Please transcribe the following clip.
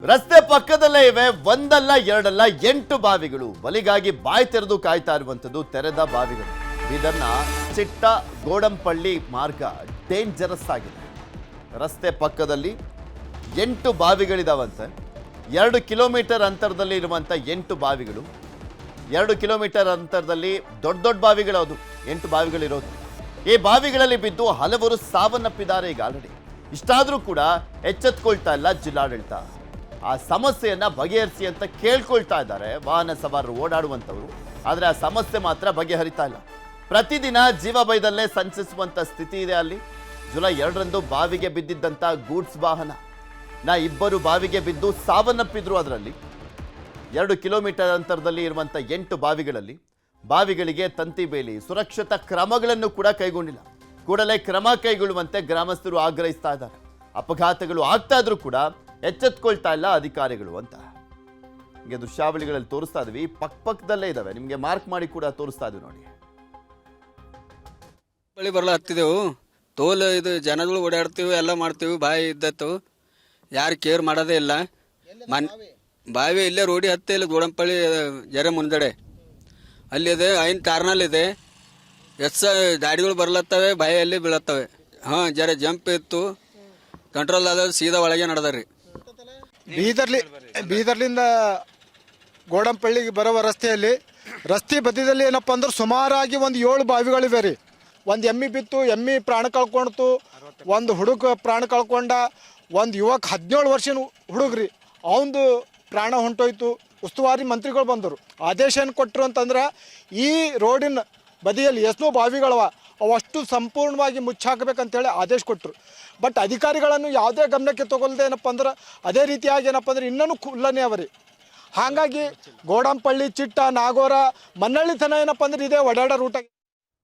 ರಸ್ತೆ ಪಕ್ಕದಲ್ಲೇ ಇವೆ ಒಂದಲ್ಲ ಎರಡಲ್ಲ 8 ಬಾವಿಗಳು. ಬಲಿಗಾಗಿ ಬಾಯಿ ತೆರೆದು ಕಾಯ್ತಾ ಇರುವಂತದ್ದು ತೆರೆದ ಬಾವಿಗಳು. ಇದನ್ನ ಚಿಟ್ಟ ಗೋಡಂಪಳ್ಳಿ ಮಾರ್ಗ ಡೇಂಜರಸ್ ಆಗಿದೆ. ರಸ್ತೆ ಪಕ್ಕದಲ್ಲಿ 8 ಬಾವಿಗಳಿದಾವಂತೆ. 2 ಕಿಲೋಮೀಟರ್ ಅಂತರದಲ್ಲಿ ಇರುವಂತ 8 ಬಾವಿಗಳು. 2 ಕಿಲೋಮೀಟರ್ ಅಂತರದಲ್ಲಿ ದೊಡ್ಡ ದೊಡ್ಡ ಬಾವಿಗಳು, ಅದು 8 ಬಾವಿಗಳಿರೋದು. ಈ ಬಾವಿಗಳಲ್ಲಿ ಬಿದ್ದು ಹಲವರು ಸಾವನ್ನಪ್ಪಿದ್ದಾರೆ ಈಗ ಆಲ್ರೆಡಿ. ಇಷ್ಟಾದರೂ ಕೂಡ ಎಚ್ಚೆತ್ಕೊಳ್ತಾ ಇಲ್ಲ ಜಿಲ್ಲಾಡಳಿತ. ಆ ಸಮಸ್ಯೆಯನ್ನ ಬಗೆಹರಿಸಿ ಅಂತ ಕೇಳ್ಕೊಳ್ತಾ ಇದ್ದಾರೆ ವಾಹನ ಸವಾರರು, ಓಡಾಡುವಂಥವ್ರು. ಆದರೆ ಆ ಸಮಸ್ಯೆ ಮಾತ್ರ ಬಗೆಹರಿತಾ ಇಲ್ಲ. ಪ್ರತಿದಿನ ಜೀವ ಭಯದಲ್ಲೇ ಸಂಚರಿಸುವಂಥ ಸ್ಥಿತಿ ಇದೆ ಅಲ್ಲಿ. ಜುಲೈ 2ರಂದು ಬಾವಿಗೆ ಬಿದ್ದಿದ್ದಂಥ ಗೂಡ್ಸ್ ವಾಹನ ಇಬ್ಬರು ಬಾವಿಗೆ ಬಿದ್ದು ಸಾವನ್ನಪ್ಪಿದ್ರು. ಅದರಲ್ಲಿ 2 ಕಿಲೋಮೀಟರ್ ಅಂತರದಲ್ಲಿ ಇರುವಂಥ 8 ಬಾವಿಗಳಲ್ಲಿ ಬಾವಿಗಳಿಗೆ ತಂತಿ ಬೇಲಿ, ಸುರಕ್ಷತಾ ಕ್ರಮಗಳನ್ನು ಕೂಡ ಕೈಗೊಂಡಿಲ್ಲ. ಕೂಡಲೇ ಕ್ರಮ ಕೈಗೊಳ್ಳುವಂತೆ ಗ್ರಾಮಸ್ಥರು ಆಗ್ರಹಿಸ್ತಾ ಇದ್ದಾರೆ. ಅಪಘಾತಗಳು ಆಗ್ತಾ ಇದ್ರು ಕೂಡ ಎಚ್ಚೆತ್ಕೊಳ್ತಾ ಇಲ್ಲ ಅಧಿಕಾರಿಗಳು ಅಂತ. ನಿಮಗೆ ದೃಶ್ಯಾವಳಿಗಳಲ್ಲಿ ತೋರಿಸ್ತಾ ಇದ್ವಿ, ಪಕ್ಕದಲ್ಲೇ ಇದಾವೆ, ನಿಮಗೆ ಮಾರ್ಕ್ ಮಾಡಿ ಕೂಡ ತೋರಿಸ್ತಾ ಇದ್ವಿ ನೋಡಿ. ಬಳಿ ಬರಲ್ಲ ಹತ್ತಿದೆವು, ತೋಲ್ ಇದು ಜನಗಳು ಓಡಾಡ್ತೀವಿ, ಎಲ್ಲ ಮಾಡ್ತೀವಿ, ಬಾಯಿ ಇದ್ದತ್ತು ಯಾರು ಕೇರ್ ಮಾಡೋದೇ ಇಲ್ಲ. ಬಾವಿ ಇಲ್ಲೇ ರೋಡಿ ಹತ್ತೆ ಇಲ್ಲ, ಗೋಡಂಪಳ್ಳಿ ಜರೆ ಮುಂದಡೆ ಅಲ್ಲಿ ಇದೆ, ಐನ್ ಕಾರ್ನಲ್ಲಿದೆ. ಗಾಡಿಗಳು ಬರ್ಲತ್ತವೆ, ಬಾಯಲ್ಲಿ ಬೀಳತ್ತವೆ. ಹಾಂ, ಜರ ಜಂಪ್ ಇತ್ತು, ಕಂಟ್ರೋಲ್ ಆದ ಸೀದಾ ಒಳಗೆ ನಡೆದ್ರಿ. ಬೀದರ್ಲಿಂದ ಗೋಡಂಪಳ್ಳಿಗೆ ಬರುವ ರಸ್ತೆ ಬದಿಯಲ್ಲಿ ಏನಪ್ಪ ಅಂದ್ರೆ ಸುಮಾರಾಗಿ ಒಂದು 7 ಬಾವಿಗಳಿವೆ ರೀ. ಒಂದು ಎಮ್ಮಿ ಬಿತ್ತು, ಎಮ್ಮಿ ಪ್ರಾಣ ಕಳ್ಕೊಳ್ತು, ಒಂದು ಹುಡುಗ ಪ್ರಾಣ ಕಳ್ಕೊಂಡ, ಒಂದು ಯುವಕ 17 ವರ್ಷದ ಹುಡುಗ್ರಿ ಅವಂದು ಪ್ರಾಣ ಹೊಂಟೋಯ್ತು. ಉಸ್ತುವಾರಿ ಮಂತ್ರಿಗಳು ಬಂದರು, ಆದೇಶ ಏನು ಕೊಟ್ಟರು ಅಂತಂದ್ರೆ ಈ ರೋಡಿನ ಬದಿಯಲ್ಲಿ ಎಷ್ಟೋ ಬಾವಿಗಳವ ಅವಷ್ಟು ಸಂಪೂರ್ಣವಾಗಿ ಮುಚ್ಚಾಕಬೇಕಂತೇಳಿ ಆದೇಶ ಕೊಟ್ಟರು. ಬಟ್ ಅಧಿಕಾರಿಗಳನ್ನು ಯಾವುದೇ ಗಮನಕ್ಕೆ ತಗೊಳ್ದೆ ಏನಪ್ಪ ಅಂದ್ರೆ ಅದೇ ರೀತಿಯಾಗಿ ಏನಪ್ಪ ಅಂದ್ರೆ ಇನ್ನೂ ಖುಲ್ಲನೆ ಅವರಿ. ಹಾಗಾಗಿ ಗೋಡಂಪಳ್ಳಿ, ಚಿಟ್ಟ, ನಾಗೋರ, ಮನ್ನಳ್ಳಿ ತನ ಏನಪ್ಪ ಅಂದ್ರೆ ಇದೇ ಓಡಾಡೋ ರೂಟಾಗಿ